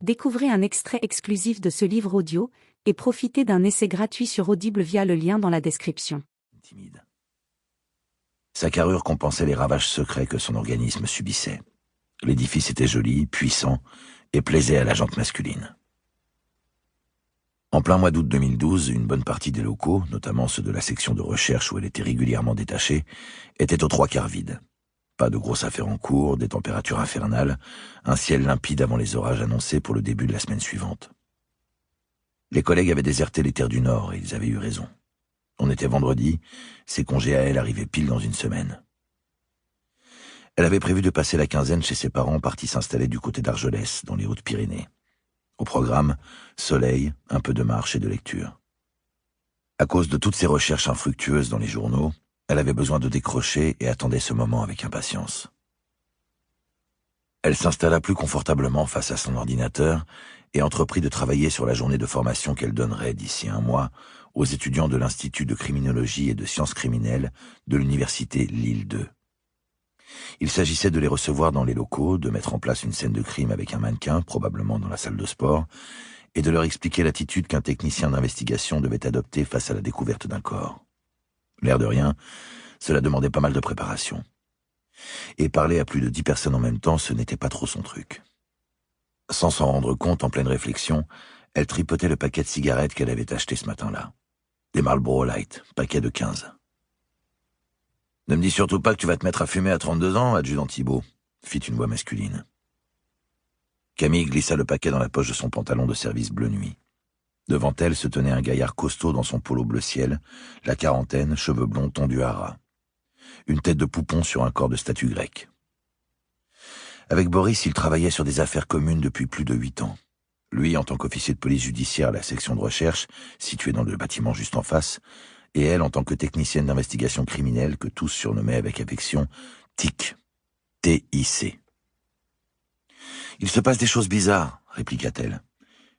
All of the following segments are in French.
Découvrez un extrait exclusif de ce livre audio et profitez d'un essai gratuit sur Audible via le lien dans la description. Timide. Sa carrure compensait les ravages secrets que son organisme subissait. L'édifice était joli, puissant et plaisait à la jante masculine. En plein mois d'août 2012, une bonne partie des locaux, notamment ceux de la section de recherche où elle était régulièrement détachée, étaient aux trois quarts vides. Pas de grosses affaires en cours, des températures infernales, un ciel limpide avant les orages annoncés pour le début de la semaine suivante. Les collègues avaient déserté les terres du Nord et ils avaient eu raison. On était vendredi, ses congés à elle arrivaient pile dans une semaine. Elle avait prévu de passer la quinzaine chez ses parents partis s'installer du côté d'Argelès, dans les Hautes-Pyrénées. Au programme, soleil, un peu de marche et de lecture. À cause de toutes ces recherches infructueuses dans les journaux, elle avait besoin de décrocher et attendait ce moment avec impatience. Elle s'installa plus confortablement face à son ordinateur et entreprit de travailler sur la journée de formation qu'elle donnerait d'ici un mois aux étudiants de l'Institut de criminologie et de sciences criminelles de l'université Lille 2. Il s'agissait de les recevoir dans les locaux, de mettre en place une scène de crime avec un mannequin, probablement dans la salle de sport, et de leur expliquer l'attitude qu'un technicien d'investigation devait adopter face à la découverte d'un corps. L'air de rien, cela demandait pas mal de préparation. Et parler à plus de 10 personnes en même temps, ce n'était pas trop son truc. Sans s'en rendre compte, en pleine réflexion, elle tripotait le paquet de cigarettes qu'elle avait acheté ce matin-là. Des Marlboro Light, paquet de 15. « Ne me dis surtout pas que tu vas te mettre à fumer à 32 ans, adjudant Thibault », fit une voix masculine. Camille glissa le paquet dans la poche de son pantalon de service bleu nuit. Devant elle se tenait un gaillard costaud dans son polo bleu ciel, la quarantaine, cheveux blonds tondus à ras. Une tête de poupon sur un corps de statue grecque. Avec Boris, il travaillait sur des affaires communes depuis plus de 8 ans. Lui, en tant qu'officier de police judiciaire à la section de recherche, située dans le bâtiment juste en face, et elle en tant que technicienne d'investigation criminelle que tous surnommaient avec affection TIC. T-I-C. « Il se passe des choses bizarres, répliqua-t-elle.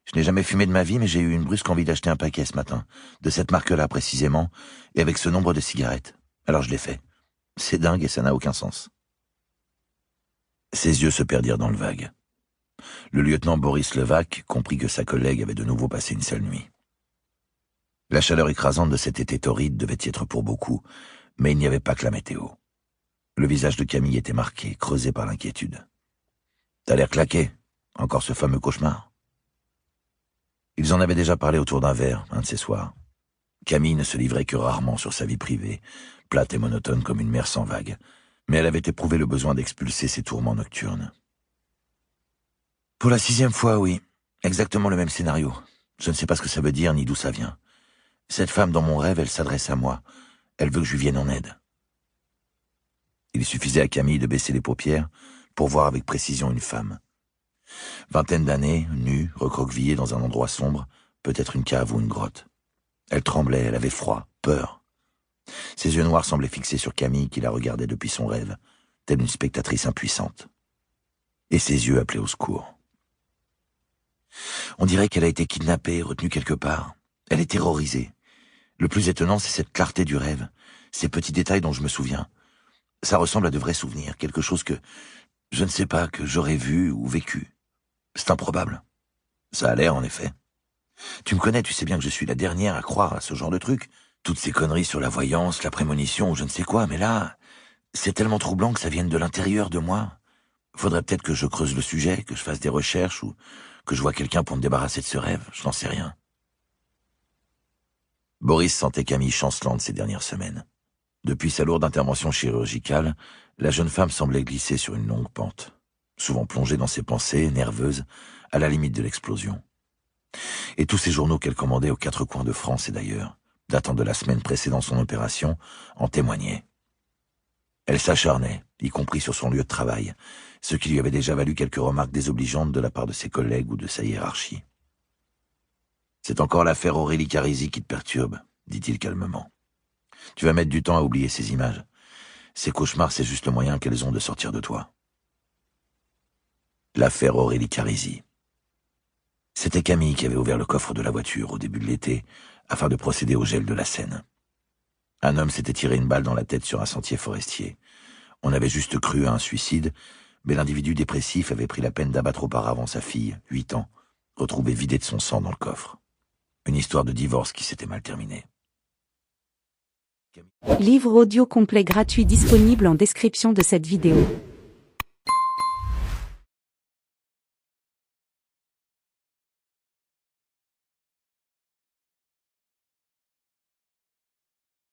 Je n'ai jamais fumé de ma vie, mais j'ai eu une brusque envie d'acheter un paquet ce matin, de cette marque-là précisément, et avec ce nombre de cigarettes. Alors je l'ai fait. C'est dingue et ça n'a aucun sens. » Ses yeux se perdirent dans le vague. Le lieutenant Boris Levaque comprit que sa collègue avait de nouveau passé une sale nuit. La chaleur écrasante de cet été torride devait y être pour beaucoup, mais il n'y avait pas que la météo. Le visage de Camille était marqué, creusé par l'inquiétude. « T'as l'air claqué. Encore ce fameux cauchemar ?» Ils en avaient déjà parlé autour d'un verre, un de ces soirs. Camille ne se livrait que rarement sur sa vie privée, plate et monotone comme une mer sans vagues, mais elle avait éprouvé le besoin d'expulser ses tourments nocturnes. « Pour la 6e fois, oui. Exactement le même scénario. Je ne sais pas ce que ça veut dire ni d'où ça vient. Cette femme dans mon rêve, elle s'adresse à moi. Elle veut que je lui vienne en aide. » Il suffisait à Camille de baisser les paupières pour voir avec précision une femme. Vingtaine d'années, nue, recroquevillée dans un endroit sombre, peut-être une cave ou une grotte. Elle tremblait, elle avait froid, peur. Ses yeux noirs semblaient fixés sur Camille qui la regardait depuis son rêve, telle une spectatrice impuissante. Et ses yeux appelaient au secours. On dirait qu'elle a été kidnappée, retenue quelque part. Elle est terrorisée. Le plus étonnant, c'est cette clarté du rêve, ces petits détails dont je me souviens. Ça ressemble à de vrais souvenirs, quelque chose que, je ne sais pas, que j'aurais vu ou vécu. C'est improbable. Ça a l'air, en effet. Tu me connais, tu sais bien que je suis la dernière à croire à ce genre de truc. Toutes ces conneries sur la voyance, la prémonition ou je ne sais quoi, mais là, c'est tellement troublant que ça vienne de l'intérieur de moi. Faudrait peut-être que je creuse le sujet, que je fasse des recherches ou que je voie quelqu'un pour me débarrasser de ce rêve, je n'en sais rien. Boris sentait Camille chancelante ces dernières semaines. Depuis sa lourde intervention chirurgicale, la jeune femme semblait glisser sur une longue pente, souvent plongée dans ses pensées, nerveuse, à la limite de l'explosion. Et tous ces journaux qu'elle commandait aux 4 coins de France et d'ailleurs, datant de la semaine précédant son opération, en témoignaient. Elle s'acharnait, y compris sur son lieu de travail, ce qui lui avait déjà valu quelques remarques désobligeantes de la part de ses collègues ou de sa hiérarchie. « C'est encore l'affaire Aurélie Carisi qui te perturbe, dit-il calmement. Tu vas mettre du temps à oublier ces images. Ces cauchemars, c'est juste le moyen qu'elles ont de sortir de toi. » L'affaire Aurélie Carisi. C'était Camille qui avait ouvert le coffre de la voiture au début de l'été afin de procéder au gel de la Seine. Un homme s'était tiré une balle dans la tête sur un sentier forestier. On avait juste cru à un suicide, mais l'individu dépressif avait pris la peine d'abattre auparavant sa fille, 8 ans, retrouvée vidée de son sang dans le coffre. Une histoire de divorce qui s'était mal terminée. Livre audio complet gratuit disponible en description de cette vidéo.